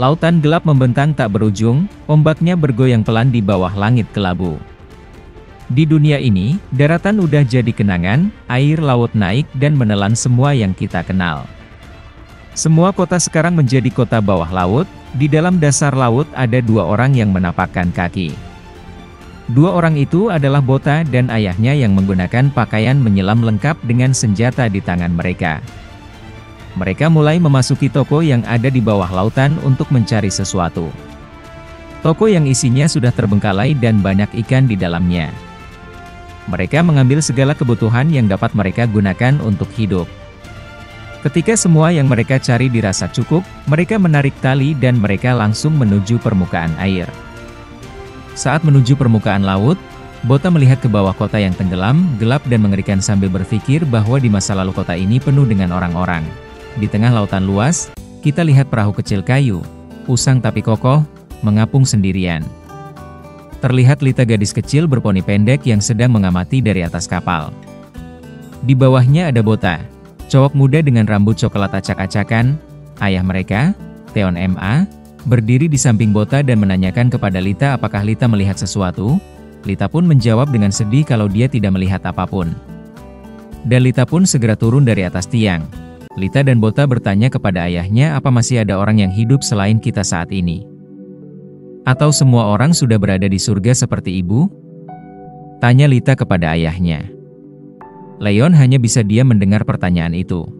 Lautan gelap membentang tak berujung, ombaknya bergoyang pelan di bawah langit kelabu. Di dunia ini, daratan udah jadi kenangan, air laut naik dan menelan semua yang kita kenal. Semua kota sekarang menjadi kota bawah laut, di dalam dasar laut ada dua orang yang menapakkan kaki. Dua orang itu adalah Bota dan ayahnya yang menggunakan pakaian menyelam lengkap dengan senjata di tangan mereka. Mereka mulai memasuki toko yang ada di bawah lautan untuk mencari sesuatu. Toko yang isinya sudah terbengkalai dan banyak ikan di dalamnya. Mereka mengambil segala kebutuhan yang dapat mereka gunakan untuk hidup. Ketika semua yang mereka cari dirasa cukup, mereka menarik tali dan mereka langsung menuju permukaan air. Saat menuju permukaan laut, Bota melihat ke bawah kota yang tenggelam, gelap dan mengerikan sambil berpikir bahwa di masa lalu kota ini penuh dengan orang-orang. Di tengah lautan luas, kita lihat perahu kecil kayu, usang tapi kokoh, mengapung sendirian. Terlihat Lita gadis kecil berponi pendek yang sedang mengamati dari atas kapal. Di bawahnya ada Bota, cowok muda dengan rambut coklat acak-acakan, ayah mereka, Theon Ma, berdiri di samping Bota dan menanyakan kepada Lita apakah Lita melihat sesuatu. Lita pun menjawab dengan sedih kalau dia tidak melihat apapun. Dan Lita pun segera turun dari atas tiang. Lita dan Bota bertanya kepada ayahnya apa masih ada orang yang hidup selain kita saat ini. Atau semua orang sudah berada di surga seperti ibu? Tanya Lita kepada ayahnya. Leon hanya bisa diam mendengar pertanyaan itu.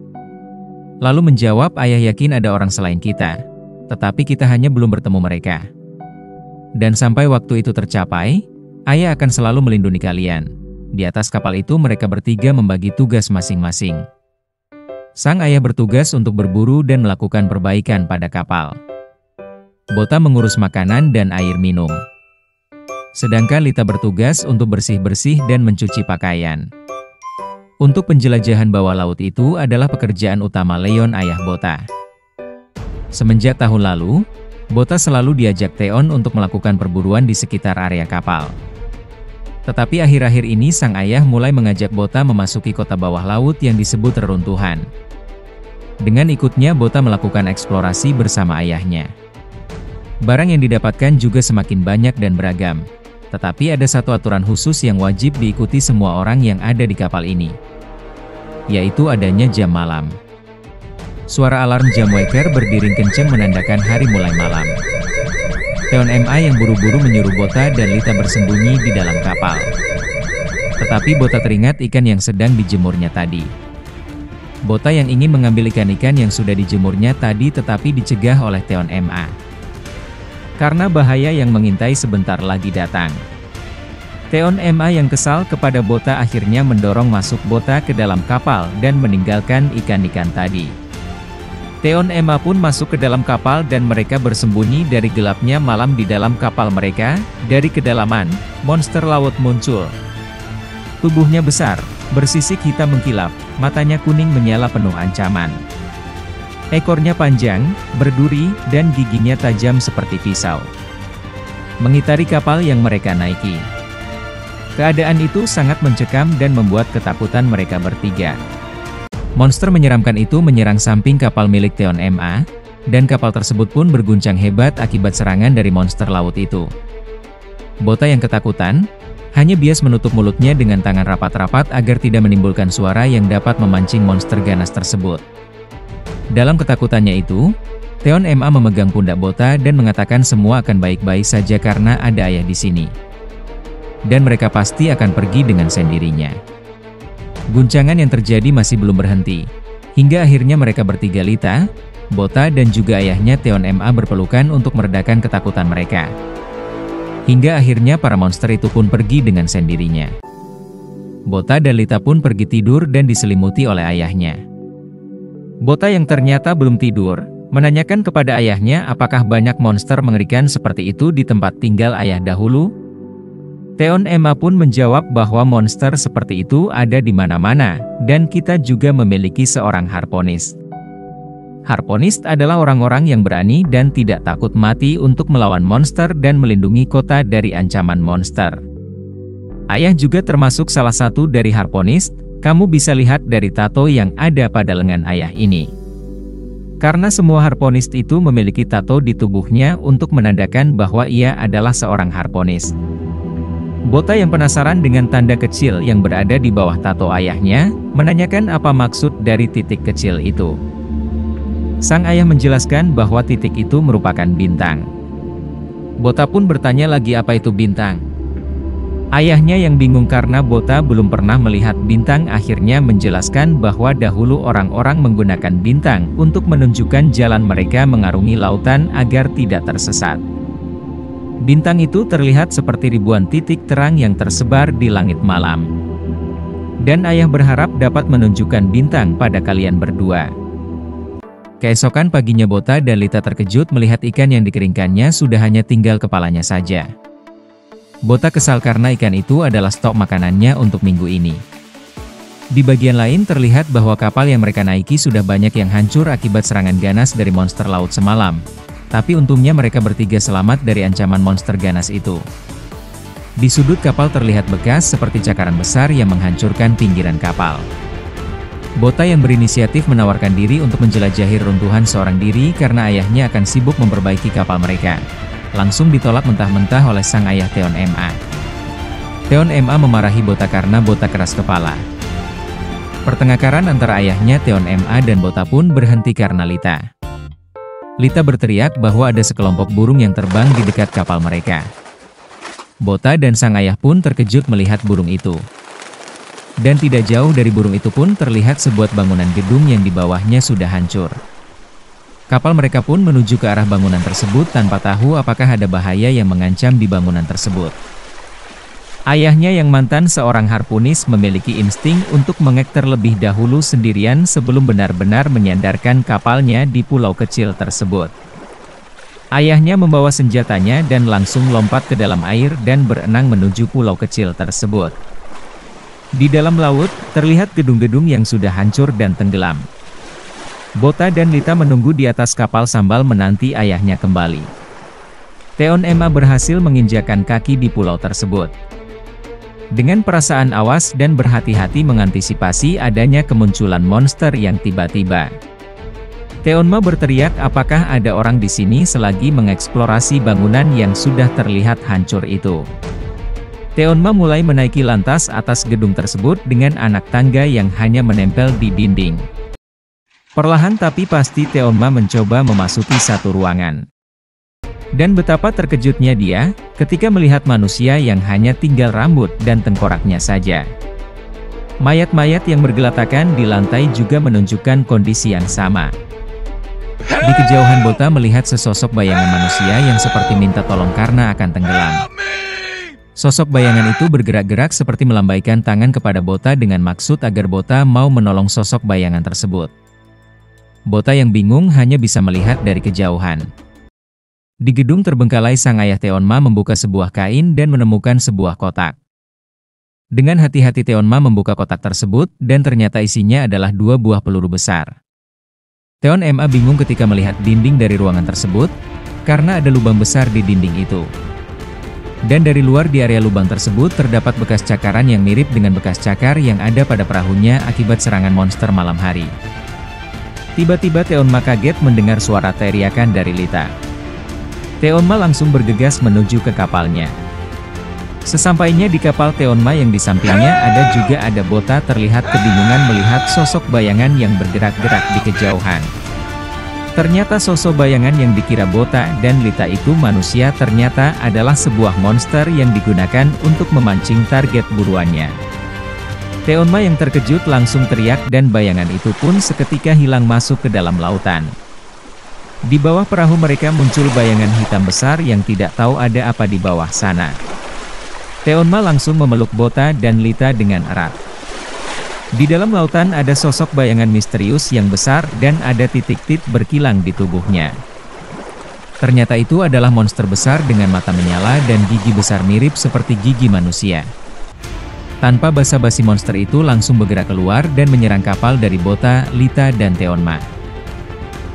Lalu menjawab, ayah yakin ada orang selain kita. Tetapi kita hanya belum bertemu mereka. Dan sampai waktu itu tercapai, ayah akan selalu melindungi kalian. Di atas kapal itu mereka bertiga membagi tugas masing-masing. Sang ayah bertugas untuk berburu dan melakukan perbaikan pada kapal. Bota mengurus makanan dan air minum. Sedangkan Lita bertugas untuk bersih-bersih dan mencuci pakaian. Untuk penjelajahan bawah laut itu adalah pekerjaan utama Leon, ayah Bota. Semenjak tahun lalu, Bota selalu diajak Theon untuk melakukan perburuan di sekitar area kapal. Tetapi akhir-akhir ini sang ayah mulai mengajak Bota memasuki kota bawah laut yang disebut reruntuhan. Dengan ikutnya Bota melakukan eksplorasi bersama ayahnya. Barang yang didapatkan juga semakin banyak dan beragam. Tetapi ada satu aturan khusus yang wajib diikuti semua orang yang ada di kapal ini. Yaitu adanya jam malam. Suara alarm jam waker berdering kencang menandakan hari mulai malam. Theon Ma yang buru-buru menyuruh Bota dan Lita bersembunyi di dalam kapal. Tetapi Bota teringat ikan yang sedang dijemurnya tadi. Bota yang ingin mengambil ikan-ikan yang sudah dijemurnya tadi tetapi dicegah oleh Theon Ma. Karena bahaya yang mengintai sebentar lagi datang. Theon Ma yang kesal kepada Bota akhirnya mendorong masuk Bota ke dalam kapal dan meninggalkan ikan-ikan tadi. Theon Ma pun masuk ke dalam kapal dan mereka bersembunyi dari gelapnya malam di dalam kapal mereka. Dari kedalaman, monster laut muncul. Tubuhnya besar, bersisik hitam mengkilap, matanya kuning menyala penuh ancaman. Ekornya panjang, berduri, dan giginya tajam seperti pisau. Mengitari kapal yang mereka naiki. Keadaan itu sangat mencekam dan membuat ketakutan mereka bertiga. Monster menyeramkan itu menyerang samping kapal milik Theon Ma, dan kapal tersebut pun berguncang hebat akibat serangan dari monster laut itu. Bota yang ketakutan, hanya bias menutup mulutnya dengan tangan rapat-rapat agar tidak menimbulkan suara yang dapat memancing monster ganas tersebut. Dalam ketakutannya itu, Theon Ma memegang pundak Bota dan mengatakan semua akan baik-baik saja karena ada ayah di sini. Dan mereka pasti akan pergi dengan sendirinya. Guncangan yang terjadi masih belum berhenti. Hingga akhirnya mereka bertiga Lita, Bota dan juga ayahnya Theon Ma berpelukan untuk meredakan ketakutan mereka. Hingga akhirnya para monster itu pun pergi dengan sendirinya. Bota dan Lita pun pergi tidur dan diselimuti oleh ayahnya. Bota yang ternyata belum tidur, menanyakan kepada ayahnya apakah banyak monster mengerikan seperti itu di tempat tinggal ayah dahulu. Theon Ma pun menjawab bahwa monster seperti itu ada di mana-mana, dan kita juga memiliki seorang harponis. Harponis adalah orang-orang yang berani dan tidak takut mati untuk melawan monster dan melindungi kota dari ancaman monster. Ayah juga termasuk salah satu dari harponis, kamu bisa lihat dari tato yang ada pada lengan ayah ini. Karena semua harponis itu memiliki tato di tubuhnya untuk menandakan bahwa ia adalah seorang harponis. Bota yang penasaran dengan tanda kecil yang berada di bawah tato ayahnya, menanyakan apa maksud dari titik kecil itu. Sang ayah menjelaskan bahwa titik itu merupakan bintang. Bota pun bertanya lagi apa itu bintang. Ayahnya yang bingung karena Bota belum pernah melihat bintang akhirnya menjelaskan bahwa dahulu orang-orang menggunakan bintang untuk menunjukkan jalan mereka mengarungi lautan agar tidak tersesat. Bintang itu terlihat seperti ribuan titik terang yang tersebar di langit malam. Dan ayah berharap dapat menunjukkan bintang pada kalian berdua. Keesokan paginya Bota dan Lita terkejut melihat ikan yang dikeringkannya sudah hanya tinggal kepalanya saja. Bota kesal karena ikan itu adalah stok makanannya untuk minggu ini. Di bagian lain terlihat bahwa kapal yang mereka naiki sudah banyak yang hancur akibat serangan ganas dari monster laut semalam. Tapi untungnya mereka bertiga selamat dari ancaman monster ganas itu. Di sudut kapal terlihat bekas seperti cakaran besar yang menghancurkan pinggiran kapal. Bota yang berinisiatif menawarkan diri untuk menjelajahi runtuhan seorang diri karena ayahnya akan sibuk memperbaiki kapal mereka. Langsung ditolak mentah-mentah oleh sang ayah Theon Ma. Theon Ma memarahi Bota karena Bota keras kepala. Pertengkaran antara ayahnya Theon Ma dan Bota pun berhenti karena Lita. Lita berteriak bahwa ada sekelompok burung yang terbang di dekat kapal mereka. Bota dan sang ayah pun terkejut melihat burung itu. Dan tidak jauh dari burung itu pun terlihat sebuah bangunan gedung yang di bawahnya sudah hancur. Kapal mereka pun menuju ke arah bangunan tersebut tanpa tahu apakah ada bahaya yang mengancam di bangunan tersebut. Ayahnya yang mantan seorang harpunis memiliki insting untuk mengek terlebih dahulu sendirian sebelum benar-benar menyandarkan kapalnya di pulau kecil tersebut. Ayahnya membawa senjatanya dan langsung lompat ke dalam air dan berenang menuju pulau kecil tersebut. Di dalam laut, terlihat gedung-gedung yang sudah hancur dan tenggelam. Bota dan Lita menunggu di atas kapal sambil menanti ayahnya kembali. Theon Ma berhasil menginjakan kaki di pulau tersebut. Dengan perasaan awas dan berhati-hati mengantisipasi adanya kemunculan monster yang tiba-tiba. Theon Ma berteriak apakah ada orang di sini selagi mengeksplorasi bangunan yang sudah terlihat hancur itu. Theon Ma mulai menaiki lantas atas gedung tersebut dengan anak tangga yang hanya menempel di dinding. Perlahan tapi pasti Theon Ma mencoba memasuki satu ruangan. Dan betapa terkejutnya dia, ketika melihat manusia yang hanya tinggal rambut dan tengkoraknya saja. Mayat-mayat yang bergelatakan di lantai juga menunjukkan kondisi yang sama. Di kejauhan Bota melihat sesosok bayangan manusia yang seperti minta tolong karena akan tenggelam. Sosok bayangan itu bergerak-gerak seperti melambaikan tangan kepada Bota dengan maksud agar Bota mau menolong sosok bayangan tersebut. Bota yang bingung hanya bisa melihat dari kejauhan. Di gedung terbengkalai sang ayah Theon Ma membuka sebuah kain dan menemukan sebuah kotak. Dengan hati-hati Theon Ma membuka kotak tersebut dan ternyata isinya adalah 2 buah peluru besar. Theon Ma bingung ketika melihat dinding dari ruangan tersebut, karena ada lubang besar di dinding itu. Dan dari luar di area lubang tersebut terdapat bekas cakaran yang mirip dengan bekas cakar yang ada pada perahunya akibat serangan monster malam hari. Tiba-tiba Theon Ma kaget mendengar suara teriakan dari Lita. Theon Ma langsung bergegas menuju ke kapalnya. Sesampainya di kapal Theon Ma yang di sampingnya ada Bota terlihat kebingungan melihat sosok bayangan yang bergerak-gerak di kejauhan. Ternyata sosok bayangan yang dikira Bota dan Lita itu manusia ternyata adalah sebuah monster yang digunakan untuk memancing target buruannya. Theon Ma yang terkejut langsung teriak dan bayangan itu pun seketika hilang masuk ke dalam lautan. Di bawah perahu mereka muncul bayangan hitam besar yang tidak tahu ada apa di bawah sana. Theon Ma langsung memeluk Bota dan Lita dengan erat. Di dalam lautan ada sosok bayangan misterius yang besar dan ada titik-titik berkilang di tubuhnya. Ternyata itu adalah monster besar dengan mata menyala dan gigi besar mirip seperti gigi manusia. Tanpa basa-basi monster itu langsung bergerak keluar dan menyerang kapal dari Bota, Lita dan Theon Ma.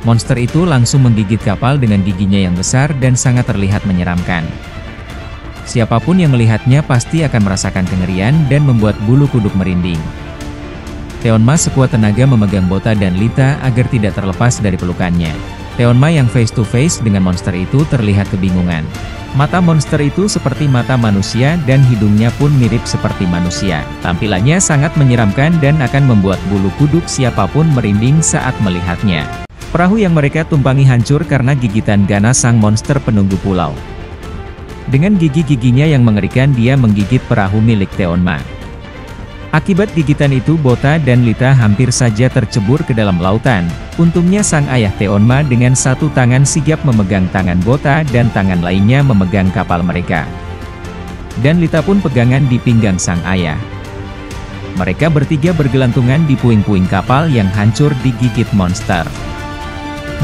Monster itu langsung menggigit kapal dengan giginya yang besar dan sangat terlihat menyeramkan. Siapapun yang melihatnya pasti akan merasakan kengerian dan membuat bulu kuduk merinding. Teonma sekuat tenaga memegang Bota dan Lita agar tidak terlepas dari pelukannya. Teonma yang face to face dengan monster itu terlihat kebingungan. Mata monster itu seperti mata manusia dan hidungnya pun mirip seperti manusia. Tampilannya sangat menyeramkan dan akan membuat bulu kuduk siapapun merinding saat melihatnya. Perahu yang mereka tumpangi hancur karena gigitan ganas sang monster penunggu pulau. Dengan gigi-giginya yang mengerikan dia menggigit perahu milik Teonma. Akibat gigitan itu Bota dan Lita hampir saja tercebur ke dalam lautan. Untungnya sang ayah Teonma dengan satu tangan sigap memegang tangan Bota dan tangan lainnya memegang kapal mereka. Dan Lita pun pegangan di pinggang sang ayah. Mereka bertiga bergelantungan di puing-puing kapal yang hancur digigit monster.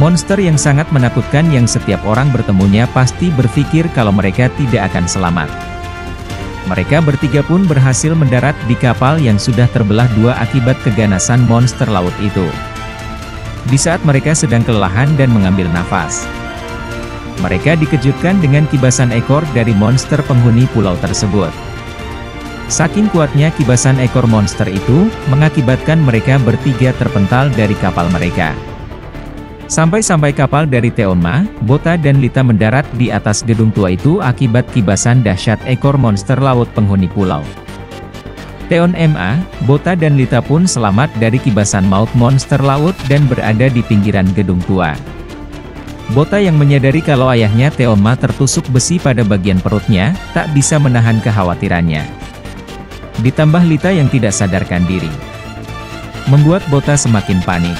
Monster yang sangat menakutkan yang setiap orang bertemunya pasti berpikir kalau mereka tidak akan selamat. Mereka bertiga pun berhasil mendarat di kapal yang sudah terbelah dua akibat keganasan monster laut itu. Di saat mereka sedang kelelahan dan mengambil nafas, mereka dikejutkan dengan kibasan ekor dari monster penghuni pulau tersebut. Saking kuatnya kibasan ekor monster itu, mengakibatkan mereka bertiga terpental dari kapal mereka. Sampai-sampai kapal dari Teonma, Bota dan Lita mendarat di atas gedung tua itu akibat kibasan dahsyat ekor monster laut penghuni pulau. Teonma, Bota dan Lita pun selamat dari kibasan maut monster laut dan berada di pinggiran gedung tua. Bota yang menyadari kalau ayahnya Teonma tertusuk besi pada bagian perutnya, tak bisa menahan kekhawatirannya. Ditambah Lita yang tidak sadarkan diri, membuat Bota semakin panik.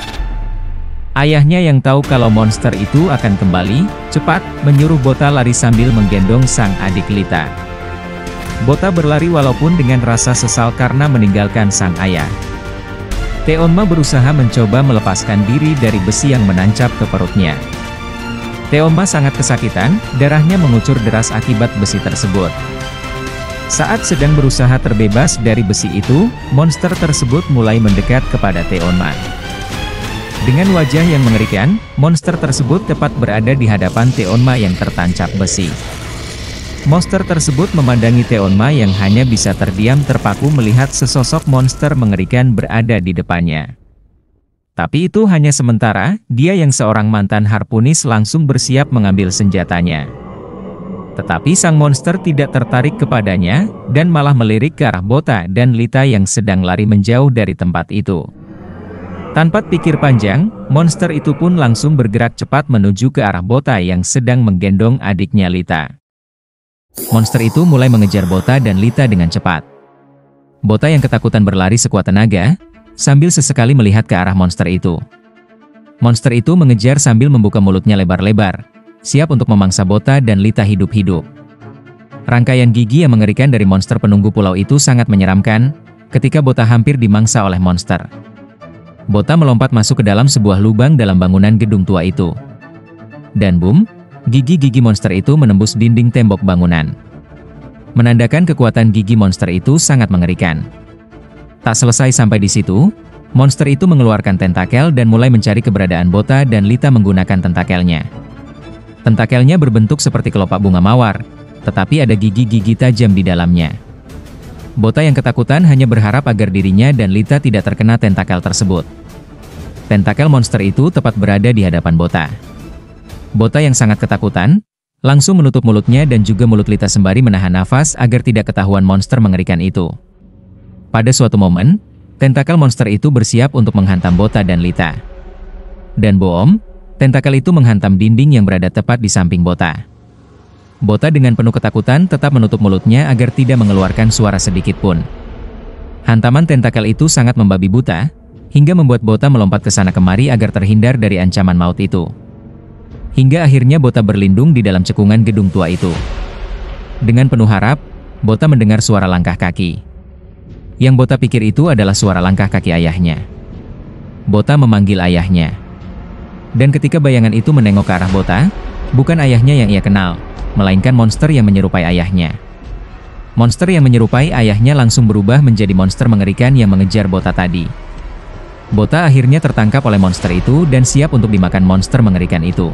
Ayahnya yang tahu kalau monster itu akan kembali, cepat, menyuruh Bota lari sambil menggendong sang adik Lita. Bota berlari walaupun dengan rasa sesal karena meninggalkan sang ayah. Teonma berusaha mencoba melepaskan diri dari besi yang menancap ke perutnya. Teonma sangat kesakitan, darahnya mengucur deras akibat besi tersebut. Saat sedang berusaha terbebas dari besi itu, monster tersebut mulai mendekat kepada Teonma. Dengan wajah yang mengerikan, monster tersebut tepat berada di hadapan Teonma yang tertancap besi. Monster tersebut memandangi Teonma yang hanya bisa terdiam terpaku melihat sesosok monster mengerikan berada di depannya. Tapi itu hanya sementara, dia yang seorang mantan harpunis langsung bersiap mengambil senjatanya. Tetapi sang monster tidak tertarik kepadanya, dan malah melirik ke arah Bota dan Lita yang sedang lari menjauh dari tempat itu. Tanpa pikir panjang, monster itu pun langsung bergerak cepat menuju ke arah Bota yang sedang menggendong adiknya Lita. Monster itu mulai mengejar Bota dan Lita dengan cepat. Bota yang ketakutan berlari sekuat tenaga, sambil sesekali melihat ke arah monster itu. Monster itu mengejar sambil membuka mulutnya lebar-lebar, siap untuk memangsa Bota dan Lita hidup-hidup. Rangkaian gigi yang mengerikan dari monster penunggu pulau itu sangat menyeramkan, ketika Bota hampir dimangsa oleh monster. Bota melompat masuk ke dalam sebuah lubang dalam bangunan gedung tua itu. Dan boom, gigi-gigi monster itu menembus dinding tembok bangunan. Menandakan kekuatan gigi monster itu sangat mengerikan. Tak selesai sampai di situ, monster itu mengeluarkan tentakel dan mulai mencari keberadaan Bota dan Lita menggunakan tentakelnya. Tentakelnya berbentuk seperti kelopak bunga mawar, tetapi ada gigi-gigi tajam di dalamnya. Bota yang ketakutan hanya berharap agar dirinya dan Lita tidak terkena tentakel tersebut. Tentakel monster itu tepat berada di hadapan Bota. Bota yang sangat ketakutan, langsung menutup mulutnya dan juga mulut Lita sembari menahan nafas agar tidak ketahuan monster mengerikan itu. Pada suatu momen, tentakel monster itu bersiap untuk menghantam Bota dan Lita. Dan boom, tentakel itu menghantam dinding yang berada tepat di samping Bota. Bota dengan penuh ketakutan tetap menutup mulutnya agar tidak mengeluarkan suara sedikit pun. Hantaman tentakel itu sangat membabi buta, hingga membuat Bota melompat ke sana kemari agar terhindar dari ancaman maut itu. Hingga akhirnya Bota berlindung di dalam cekungan gedung tua itu. Dengan penuh harap, Bota mendengar suara langkah kaki. Yang Bota pikir itu adalah suara langkah kaki ayahnya. Bota memanggil ayahnya. Dan ketika bayangan itu menengok ke arah Bota, bukan ayahnya yang ia kenal, melainkan monster yang menyerupai ayahnya. Monster yang menyerupai ayahnya langsung berubah menjadi monster mengerikan yang mengejar Bota tadi. Bota akhirnya tertangkap oleh monster itu dan siap untuk dimakan monster mengerikan itu.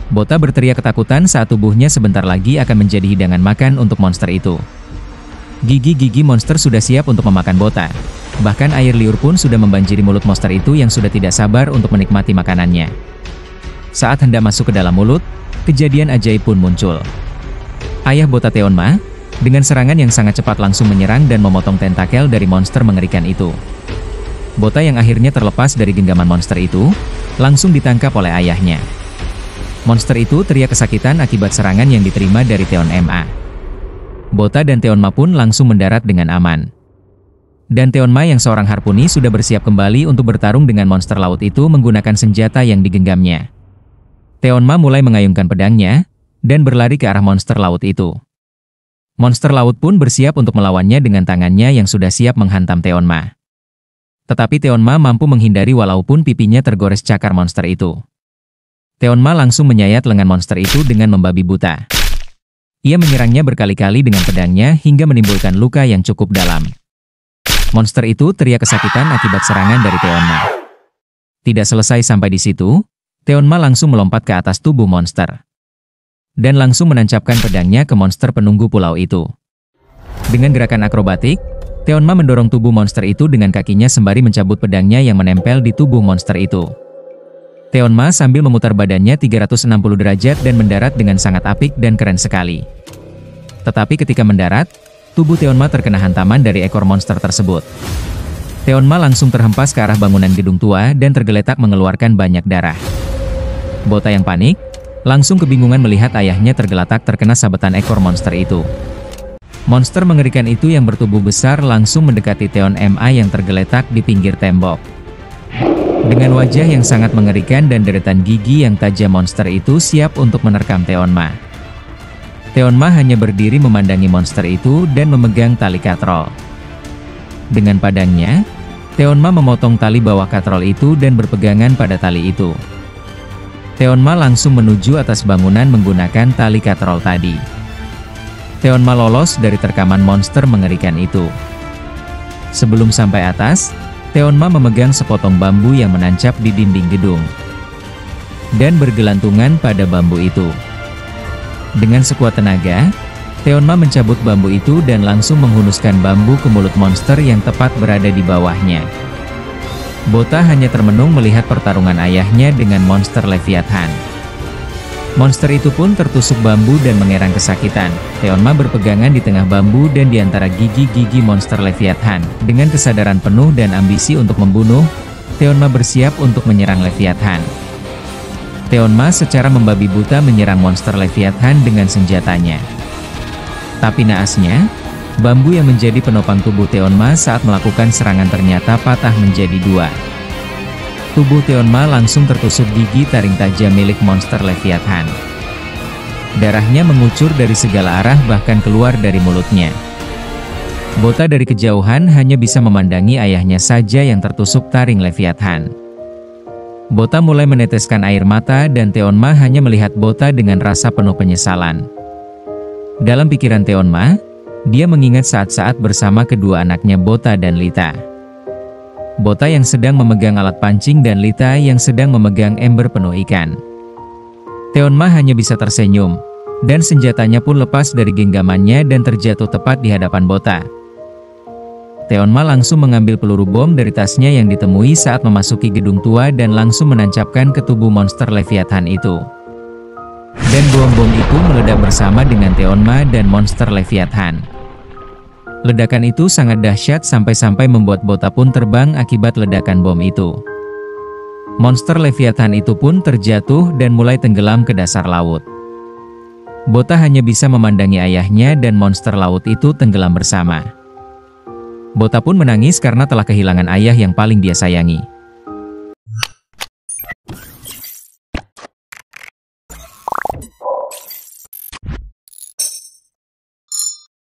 Bota berteriak ketakutan saat tubuhnya sebentar lagi akan menjadi hidangan makan untuk monster itu. Gigi-gigi monster sudah siap untuk memakan Bota, Bahkan air liur pun sudah membanjiri mulut monster itu yang sudah tidak sabar untuk menikmati makanannya. Saat hendak masuk ke dalam mulut, kejadian ajaib pun muncul. Ayah Bota Teonma, dengan serangan yang sangat cepat langsung menyerang dan memotong tentakel dari monster mengerikan itu. Bota yang akhirnya terlepas dari genggaman monster itu, langsung ditangkap oleh ayahnya. Monster itu teriak kesakitan akibat serangan yang diterima dari Teonma. Bota dan Teonma pun langsung mendarat dengan aman. Dan Teonma yang seorang harpuni sudah bersiap kembali untuk bertarung dengan monster laut itu menggunakan senjata yang digenggamnya. Teonma mulai mengayunkan pedangnya, dan berlari ke arah monster laut itu. Monster laut pun bersiap untuk melawannya dengan tangannya yang sudah siap menghantam Teonma. Tetapi Teonma mampu menghindari walaupun pipinya tergores cakar monster itu. Teonma langsung menyayat lengan monster itu dengan membabi buta. Ia menyerangnya berkali-kali dengan pedangnya hingga menimbulkan luka yang cukup dalam. Monster itu teriak kesakitan akibat serangan dari Teonma. Tidak selesai sampai di situ, Teonma langsung melompat ke atas tubuh monster. Dan langsung menancapkan pedangnya ke monster penunggu pulau itu. Dengan gerakan akrobatik, Teonma mendorong tubuh monster itu dengan kakinya sembari mencabut pedangnya yang menempel di tubuh monster itu. Teonma sambil memutar badannya 360 derajat dan mendarat dengan sangat apik dan keren sekali. Tetapi ketika mendarat, tubuh Teonma terkena hantaman dari ekor monster tersebut. Teonma langsung terhempas ke arah bangunan gedung tua dan tergeletak mengeluarkan banyak darah. Bota yang panik, langsung kebingungan melihat ayahnya tergeletak terkena sabetan ekor monster itu. Monster mengerikan itu yang bertubuh besar langsung mendekati Teonma yang tergeletak di pinggir tembok. Dengan wajah yang sangat mengerikan dan deretan gigi yang tajam, monster itu siap untuk menerkam Teonma. Teonma hanya berdiri memandangi monster itu dan memegang tali katrol. Dengan padangnya, Teonma memotong tali bawah katrol itu dan berpegangan pada tali itu. Teonma langsung menuju atas bangunan menggunakan tali katrol tadi. Teonma lolos dari terkaman monster mengerikan itu. Sebelum sampai atas, Teonma memegang sepotong bambu yang menancap di dinding gedung dan bergelantungan pada bambu itu. Dengan sekuat tenaga, Teonma mencabut bambu itu dan langsung menghunuskan bambu ke mulut monster yang tepat berada di bawahnya. Bota hanya termenung melihat pertarungan ayahnya dengan monster Leviathan. Monster itu pun tertusuk bambu dan mengerang kesakitan. Teonma berpegangan di tengah bambu dan di antara gigi-gigi monster Leviathan. Dengan kesadaran penuh dan ambisi untuk membunuh, Teonma bersiap untuk menyerang Leviathan. Teonma secara membabi buta menyerang monster Leviathan dengan senjatanya. Tapi naasnya, bambu yang menjadi penopang tubuh Teonma saat melakukan serangan ternyata patah menjadi dua. Tubuh Teonma langsung tertusuk gigi taring tajam milik monster Leviathan. Darahnya mengucur dari segala arah bahkan keluar dari mulutnya. Bota dari kejauhan hanya bisa memandangi ayahnya saja yang tertusuk taring Leviathan. Bota mulai meneteskan air mata dan Teonma hanya melihat Bota dengan rasa penuh penyesalan. Dalam pikiran Teonma, dia mengingat saat-saat bersama kedua anaknya Bota dan Lita. Bota yang sedang memegang alat pancing dan Lita yang sedang memegang ember penuh ikan. Teonma hanya bisa tersenyum, dan senjatanya pun lepas dari genggamannya dan terjatuh tepat di hadapan Bota. Teonma langsung mengambil peluru bom dari tasnya yang ditemui saat memasuki gedung tua dan langsung menancapkan ke tubuh monster Leviathan itu. Dan bom-bom itu meledak bersama dengan Teonma dan monster Leviathan. Ledakan itu sangat dahsyat sampai-sampai membuat Bota pun terbang akibat ledakan bom itu. Monster Leviathan itu pun terjatuh dan mulai tenggelam ke dasar laut. Bota hanya bisa memandangi ayahnya dan monster laut itu tenggelam bersama. Bota pun menangis karena telah kehilangan ayah yang paling dia sayangi.